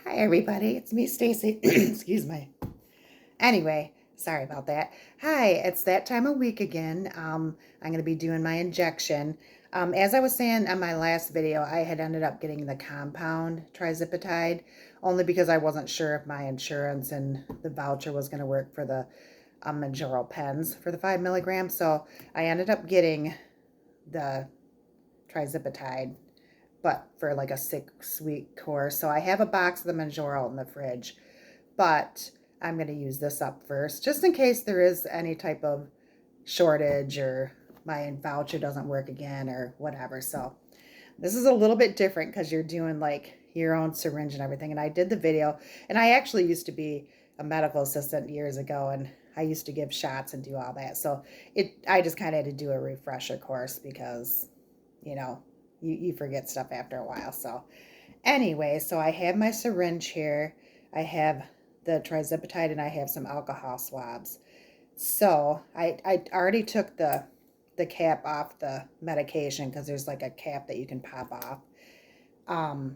Hi everybody, it's me Stacy. Excuse me. Anyway, sorry about that. Hi, it's that time of week again. I'm going to be doing my injection. As I was saying on my last video, I had ended up getting the compound Trizipetide only because I wasn't sure if my insurance and the voucher was going to work for the Manjaro pens for the 5 milligrams. So I ended up getting the Trizipetide, but for like a 6-week course. So I have a box of the Manjaro in the fridge, but I'm going to use this up first just in case there is any type of shortage or my voucher doesn't work again or whatever. So this is a little bit different because you're doing like your own syringe and everything. And I did the video, and I actually used to be a medical assistant years ago, and I used to give shots and do all that. So I just kind of had to do a refresher course because, you know, you forget stuff after a while. So anyway, so I have my syringe here. I have the Trizipetide and I have some alcohol swabs. So I already took the cap off the medication because there's like a cap that you can pop off.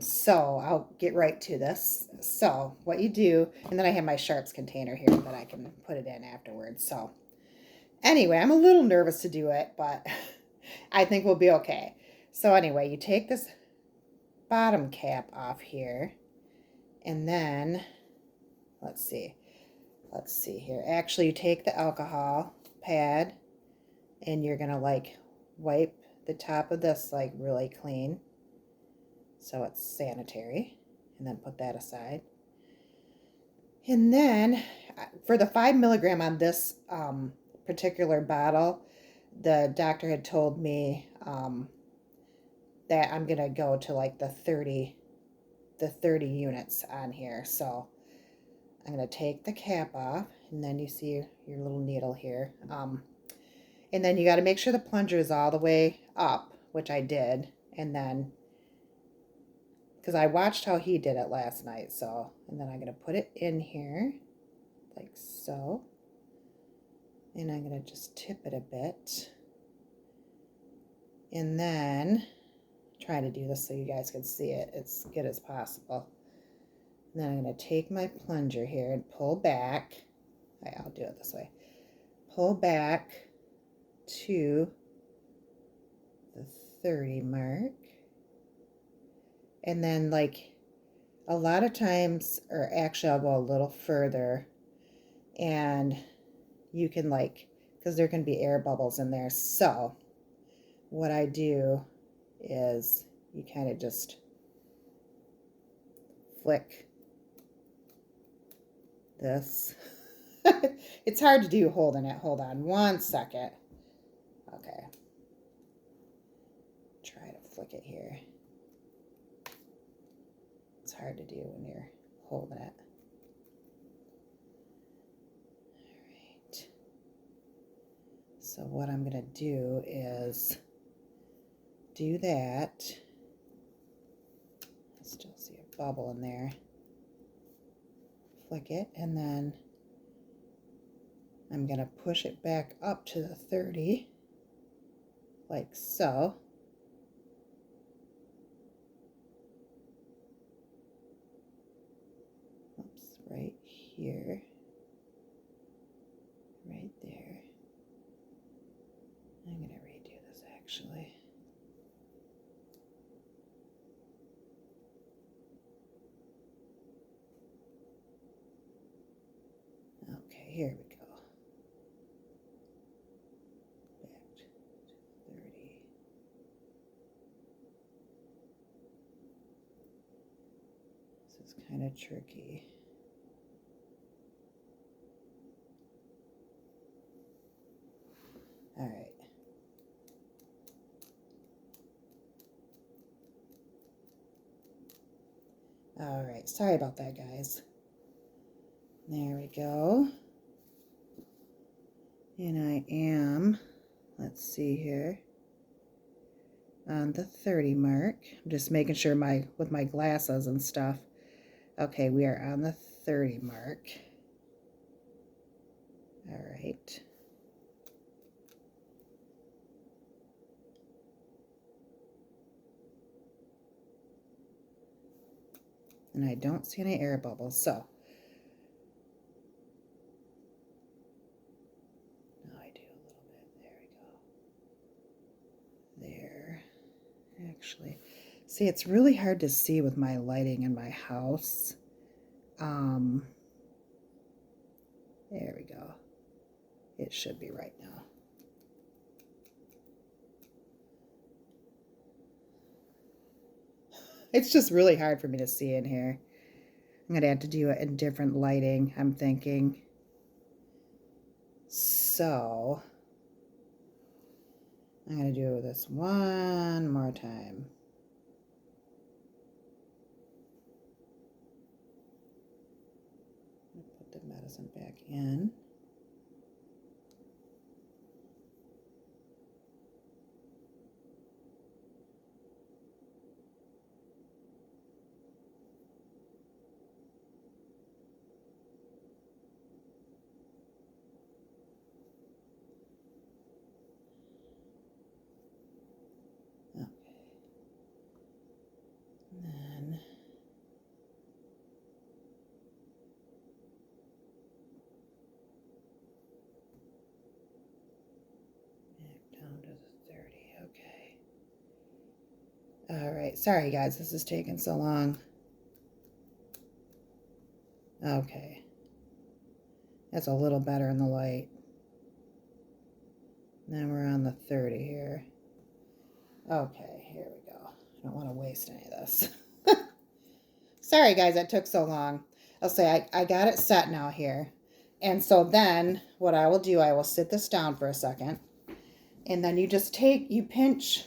So I'll get right to this. So what you do, and then I have my sharps container here that I can put it in afterwards. So anyway, I'm a little nervous to do it, but I think we'll be okay. So anyway, you take this bottom cap off here, and then let's see here. Actually, you take the alcohol pad and you're gonna like wipe the top of this like really clean so it's sanitary, and then put that aside. And then for the 5 milligram on this particular bottle, the doctor had told me that I'm gonna go to like the 30 units on here. So I'm going to take the cap off, and then you see your little needle here. And then you got to make sure the plunger is all the way up, which I did. And then, because I watched how he did it last night, so, and then I'm going to put it in here, like so. And I'm going to just tip it a bit. And then, try to do this so you guys can see it as good as possible. And then I'm going to take my plunger here and pull back. I'll do it this way. Pull back to the 30 mark. And then like a lot of times, or actually I'll go a little further, and you can like, because there can be air bubbles in there. So what I do is you kind of just flick this. It's hard to do holding it. Hold on one second. Okay. Try to flick it here. It's hard to do when you're holding it. All right. So what I'm going to do is do that. I still see a bubble in there. Flick it, and then I'm going to push it back up to the 30, like so. Oops, right here, right there. I'm going to redo this actually. Okay, here we go. Back to 30. This is kind of tricky. All right. All right, sorry about that, guys. There we go. And I am, let's see here, on the 30 mark. I'm just making sure with my glasses and stuff. Okay, we are on the 30 mark. All right. And I don't see any air bubbles, so. Now I do a little bit. There we go. There. Actually, see, it's really hard to see with my lighting in my house. There we go. It should be right now. It's just really hard for me to see in here. I'm going to have to do it in different lighting, I'm thinking. So, I'm going to do this one more time. Put the medicine back in. All right, sorry guys, this is taking so long. Okay, that's a little better in the light. Then we're on the 30 here. Okay, here we go. I don't want to waste any of this. Sorry guys, that took so long. I'll say I got it set now here. And so then what I will do, I will sit this down for a second. And then you just you pinch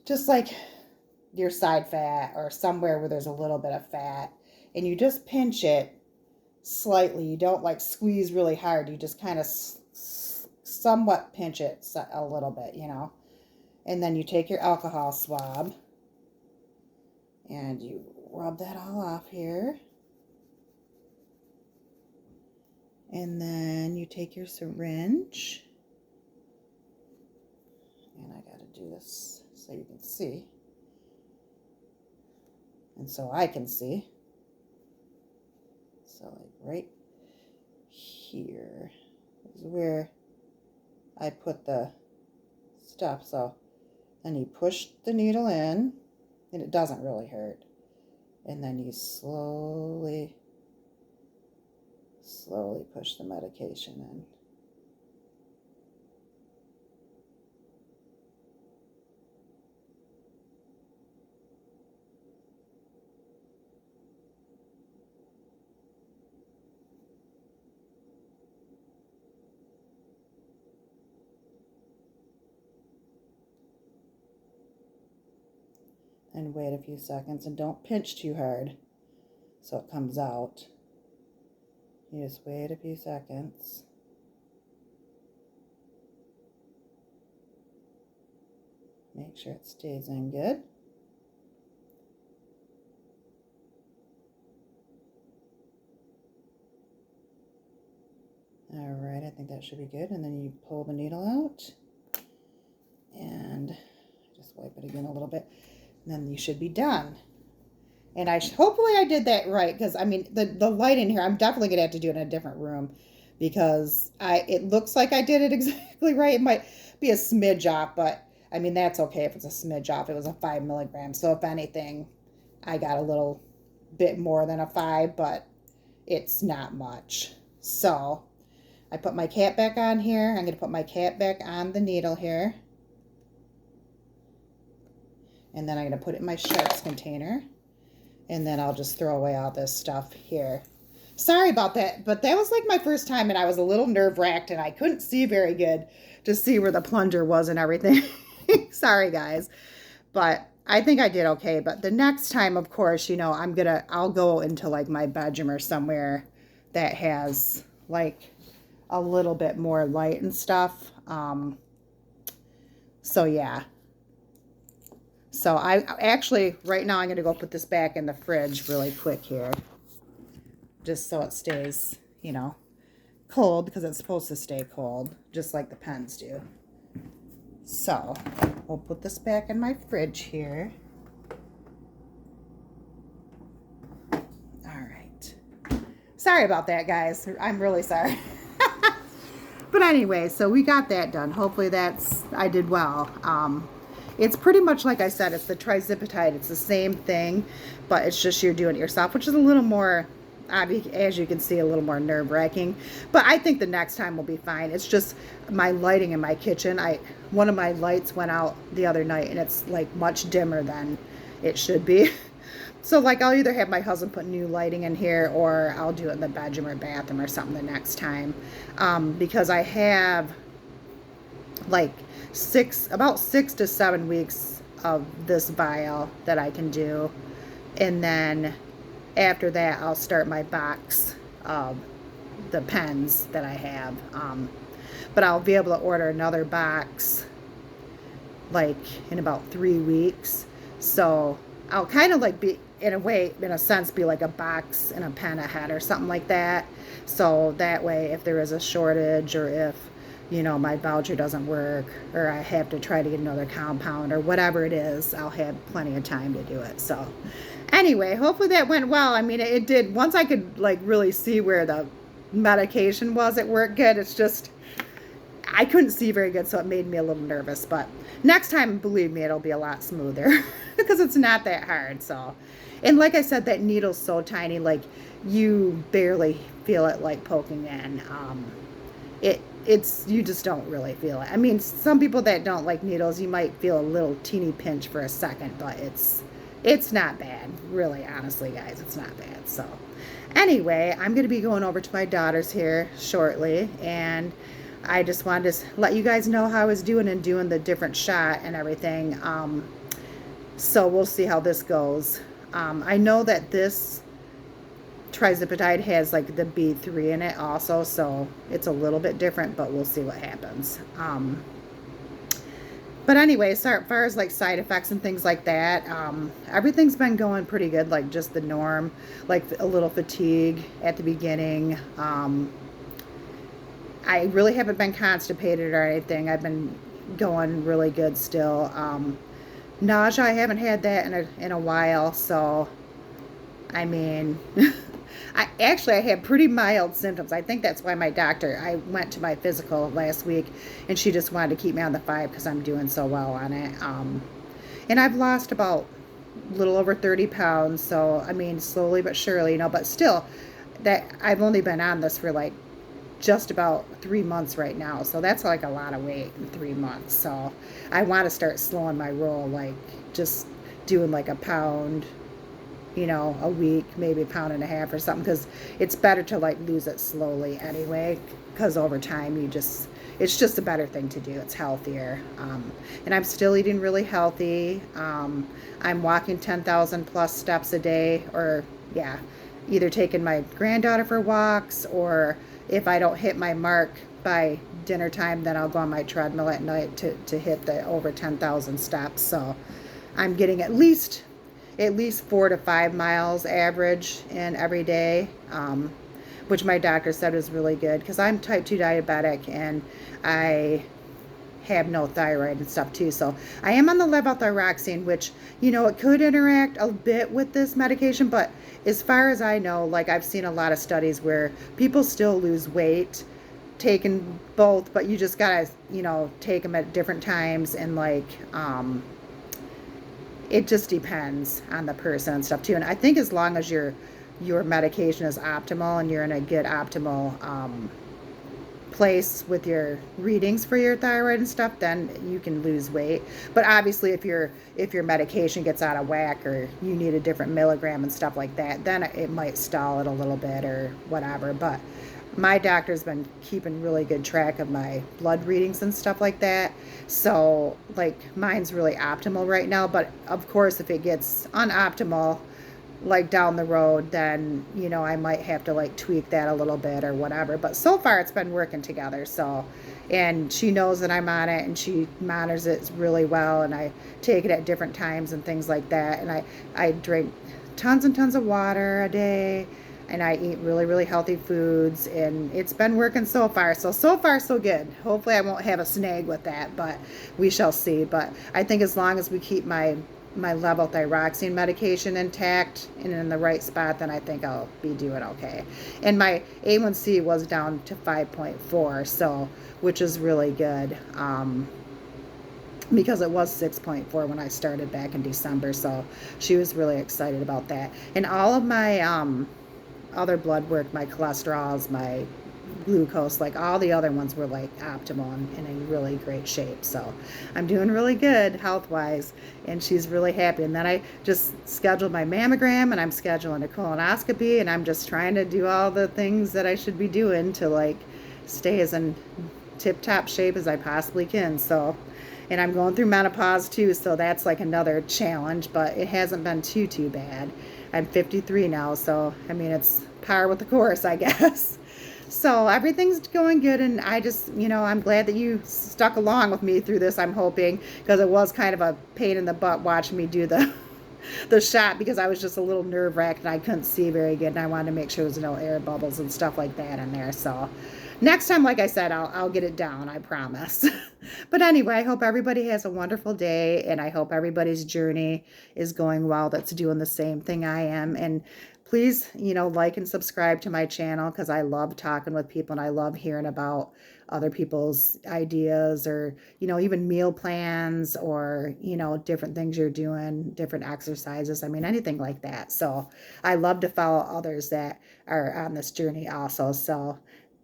just like your side fat or somewhere where there's a little bit of fat. And you just pinch it slightly. You don't like squeeze really hard. You just kind of somewhat pinch it a little bit, you know. And then you take your alcohol swab and you rub that all off here. And then you take your syringe. And I got to do this so you can see. And so I can see. So like right here is where I put the stuff. So then you push the needle in, and it doesn't really hurt. And then you slowly push the medication in. And wait a few seconds, and don't pinch too hard so it comes out. You just wait a few seconds. Make sure it stays in good. All right, I think that should be good. And then you pull the needle out and just wipe it again a little bit. And then you should be done. And hopefully I did that right, because I mean the light in here, I'm definitely gonna have to do it in a different room because it looks like I did it exactly right. It might be a smidge off, but I mean that's okay if it's a smidge off. It was a 5 milligrams, so if anything, I got a little bit more than a 5, but it's not much. So I put my cap back on here. I'm gonna put my cap back on the needle here. And then I'm going to put it in my sharps container. And then I'll just throw away all this stuff here. Sorry about that, but that was like my first time and I was a little nerve-wracked and I couldn't see very good to see where the plunger was and everything. Sorry, guys. But I think I did okay. But the next time, of course, you know, I'll go into like my bedroom or somewhere that has like a little bit more light and stuff. So yeah. So I actually, right now I'm going to go put this back in the fridge really quick here. Just so it stays, you know, cold, because it's supposed to stay cold, just like the pens do. So we'll put this back in my fridge here. Sorry about that, guys. I'm really sorry. But anyway, so we got that done. Hopefully I did well. It's pretty much like I said, it's the Trizipetide. It's the same thing, but it's just you're doing it yourself, which is a little more, as you can see, a little more nerve-wracking. But I think the next time will be fine. It's just my lighting in my kitchen. One of my lights went out the other night, and it's like much dimmer than it should be. So like I'll either have my husband put new lighting in here, or I'll do it in the bedroom or bathroom or something the next time, because I have like about 6 to 7 weeks of this vial that I can do, and then after that I'll start my box of the pens that I have, but I'll be able to order another box like in about 3 weeks. So I'll kind of like be, in a sense, be like a box and a pen ahead or something like that. So that way, if there is a shortage, or if, my voucher doesn't work, or I have to try to get another compound or whatever it is, I'll have plenty of time to do it. So anyway, hopefully that went well. I mean, it did. Once I could like really see where the medication was, it worked good. It's just, I couldn't see very good, so it made me a little nervous. But next time, believe me, it'll be a lot smoother because it's not that hard. So, and like I said, that needle's so tiny, like you barely feel it like poking in. You just don't really feel it. I mean, some people that don't like needles, you might feel a little teeny pinch for a second, but it's not bad, really. Honestly, guys, it's not bad. So, anyway, I'm going to be going over to my daughter's here shortly, and I just wanted to let you guys know how I was doing and doing the different shot and everything. So we'll see how this goes. I know that this Trizipetide has like the B3 in it also, so it's a little bit different, but we'll see what happens. But anyway, as far as like side effects and things like that, everything's been going pretty good, like just the norm, like a little fatigue at the beginning. I really haven't been constipated or anything. I've been going really good still. Nausea, I haven't had that in a while, so I mean, I had pretty mild symptoms. I think that's why I went to my physical last week, and she just wanted to keep me on the 5 because I'm doing so well on it. And I've lost about a little over 30 pounds, so I mean, slowly but surely, but still, that I've only been on this for like just about 3 months right now, so that's like a lot of weight in 3 months. So I want to start slowing my roll, like just doing like a pound, a week, maybe a pound and a half or something, because it's better to like lose it slowly anyway, because over time it's just a better thing to do. It's healthier. And I'm still eating really healthy. I'm walking 10,000 plus steps a day, or either taking my granddaughter for walks, or if I don't hit my mark by dinner time, then I'll go on my treadmill at night to hit the over 10,000 steps. So I'm getting at least 4 to 5 miles average in every day, which my doctor said was really good, because I'm type 2 diabetic and I have no thyroid and stuff too. So I am on the levothyroxine, which, it could interact a bit with this medication, but as far as I know, like I've seen a lot of studies where people still lose weight taking both, but you just gotta, take them at different times, and like, it just depends on the person and stuff too. And I think as long as your medication is optimal and you're in a good optimal place with your readings for your thyroid and stuff, then you can lose weight. But obviously if your medication gets out of whack, or you need a different milligram and stuff like that, then it might stall it a little bit or whatever. But my doctor's been keeping really good track of my blood readings and stuff like that. So like mine's really optimal right now. But of course, if it gets unoptimal, like down the road, then, I might have to like tweak that a little bit or whatever. But so far it's been working together. So, and she knows that I'm on it, and she monitors it really well, and I take it at different times and things like that. And I drink tons and tons of water a day, and I eat really, really healthy foods, and it's been working so far. So far so good. Hopefully I won't have a snag with that, but we shall see. But I think as long as we keep my my levothyroxine medication intact and in the right spot, then I think I'll be doing okay. And my A1C was down to 5.4, so which is really good. Because it was 6.4 when I started back in December, so she was really excited about that. And all of my other blood work, my cholesterols, my glucose, like all the other ones were like optimal and in really great shape. So I'm doing really good health wise, and she's really happy. And then I just scheduled my mammogram, and I'm scheduling a colonoscopy, and I'm just trying to do all the things that I should be doing to like stay as in tip top shape as I possibly can. So, and I'm going through menopause too, so that's like another challenge, but it hasn't been too bad. I'm 53 now, so I mean it's par with the course, I guess. So everything's going good, and I just, I'm glad that you stuck along with me through this. I'm hoping, because it was kind of a pain in the butt watching me do the the shot, because I was just a little nerve wracked and I couldn't see very good, and I wanted to make sure there was no air bubbles and stuff like that in there. So next time, like I said, I'll get it down, I promise. But anyway, I hope everybody has a wonderful day, and I hope everybody's journey is going well that's doing the same thing I am. And please, like and subscribe to my channel, because I love talking with people and I love hearing about other people's ideas, or, even meal plans, or, different things you're doing, different exercises. I mean, anything like that. So I love to follow others that are on this journey also. So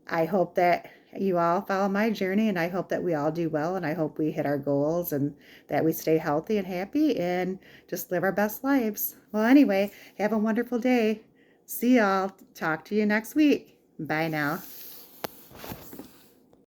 I hope that you all follow my journey, and I hope that we all do well, and I hope we hit our goals, and that we stay healthy and happy and just live our best lives. Well, anyway, have a wonderful day. See y'all. Talk to you next week. Bye now.